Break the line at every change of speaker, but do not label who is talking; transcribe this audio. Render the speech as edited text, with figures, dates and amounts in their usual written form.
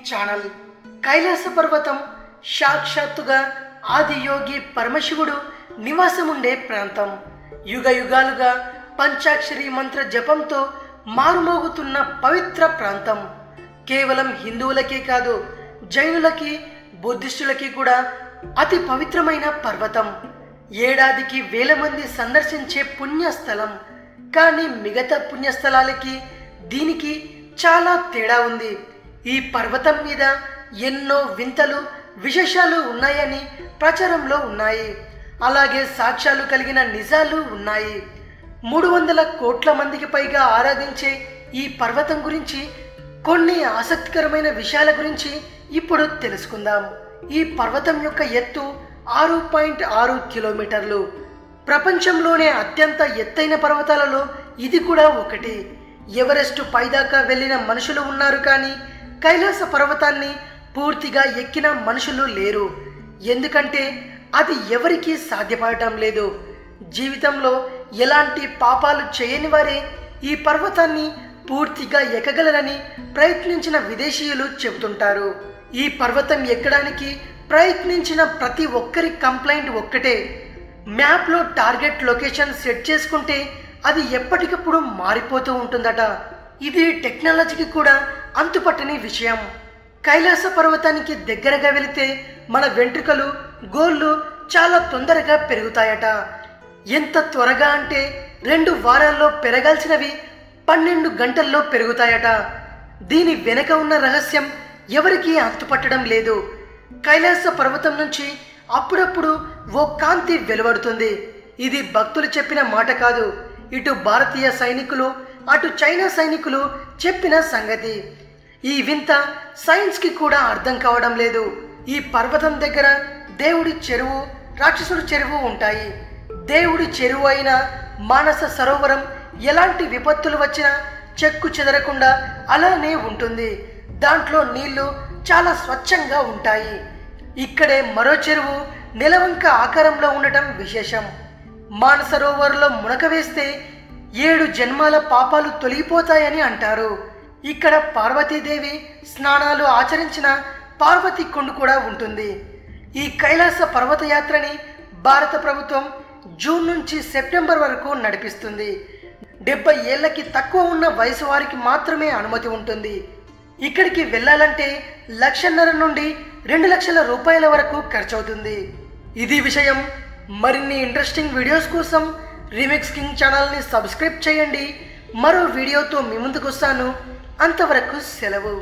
Channel. Kailasa పర్వతం సాక్షాత్తుగా ఆదియోగి పరమశివుడు నివాసముండే ప్రాంతం. యుగ యుగాలుగా పంచాక్షరి మంత్ర జపంతో మారుమోగుతున్న పవిత్ర ప్రాంతం. కేవలం హిందువులకే కాదు, జైనులకి, బుద్ధిస్టులకి కూడా అతి పవిత్రమైన పర్వతం. ఏడాదికి వేల మంది సందర్శించే పుణ్యస్థలం. కానీ మిగతా పుణ్యస్థలాలకి దీనికి చాలా తేడా ఉంది. ఈ పర్వతం మీద ఎన్నో వింతలు, విశేషాలు ఉన్నాయని ప్రచారంలో ఉన్నాయి. అలాగే సాక్ష్యాలు కలిగిన నిజాలు ఉన్నాయి. 300 కోట్ల మందికి పైగా ఆరాధించే ఈ పర్వతం గురించి, కొన్ని ఆసక్తికరమైన విషయాల గురించి ఇప్పుడు తెలుసుకుందాం. ఈ పర్వతం యొక్క ఎత్తు 6.6 కిలోమీటర్లు. ప్రపంచంలోనే అత్యంత ఎత్తైన పర్వతాలలో ఇది కూడా ఒకటి. ఎవరెస్ట్ పైదాకా వెళ్ళిన మనుషులు ఉన్నారు, కానీ కైలాస పర్వతాన్ని పూర్తిగా ఎక్కిన మనుషులు లేరు. ఎందుకంటే అది ఎవరికీ సాధ్యపడటం లేదు. జీవితంలో ఎలాంటి పాపాలు చేయని వారే ఈ పర్వతాన్ని పూర్తిగా ఎక్కగలరని ప్రయత్నించిన విదేశీయులు చెబుతుంటారు. ఈ పర్వతం ఎక్కడానికి ప్రయత్నించిన ప్రతి ఒక్కరి కంప్లైంట్ ఒక్కటే: మ్యాప్లో టార్గెట్ లొకేషన్ సెట్ చేసుకుంటే అది ఎప్పటికప్పుడు మారిపోతూ ఉంటుందట. ఇది టెక్నాలజీకి కూడా అంతుపట్టని విషయం. కైలాస పర్వతానికి దగ్గరగా వెళితే మన వెంట్రుకలు, గోళ్ళు చాలా తొందరగా పెరుగుతాయట. ఎంత త్వరగా అంటే 2 వారాల్లో పెరగాల్సినవి 12 గంటల్లో పెరుగుతాయట. దీని వెనక ఉన్న రహస్యం ఎవరికీ అంతుపట్టడం లేదు. కైలాస పర్వతం నుంచి అప్పుడప్పుడు ఓ కాంతి వెలువడుతుంది. ఇది భక్తులు చెప్పిన మాట కాదు. ఇటు భారతీయ సైనికులు, అటు చైనా సైనికులు చెప్పిన సంగతి. ఈ వింత సైన్స్కి కూడా అర్థం కావడం లేదు. ఈ పర్వతం దగ్గర దేవుడి చెరువు, రాక్షసుడి చెరువు ఉంటాయి. దేవుడి చెరువు అయిన మానస సరోవరం ఎలాంటి విపత్తులు వచ్చినా చెక్కు చెదరకుండా అలానే ఉంటుంది. దాంట్లో నీళ్లు చాలా స్వచ్ఛంగా ఉంటాయి. ఇక్కడే మరో చెరువు నెలవంక ఆకారంలో ఉండటం విశేషం. మానసరోవరులో మునక వేస్తే 7 జన్మాల పాపాలు తొలగిపోతాయని అంటారు. ఇక్కడ పార్వతీదేవి స్నానాలు ఆచరించిన పార్వతీ కుండు కూడా ఉంటుంది. ఈ కైలాస పర్వత యాత్రని భారత ప్రభుత్వం జూన్ నుంచి సెప్టెంబర్ వరకు నడిపిస్తుంది. 70 ఏళ్లకి తక్కువ ఉన్న వయసు వారికి మాత్రమే అనుమతి ఉంటుంది. ఇక్కడికి వెళ్ళాలంటే 1,50,000 నుండి 2 లక్షల రూపాయల వరకు ఖర్చవుతుంది. ఇది విషయం. మరిన్ని ఇంట్రెస్టింగ్ వీడియోస్ కోసం రీమిక్స్ కింగ్ ఛానల్ని సబ్స్క్రైబ్ చేయండి. మరో వీడియోతో మీ ముందుకు వస్తాను. అంతవరకు సెలవు.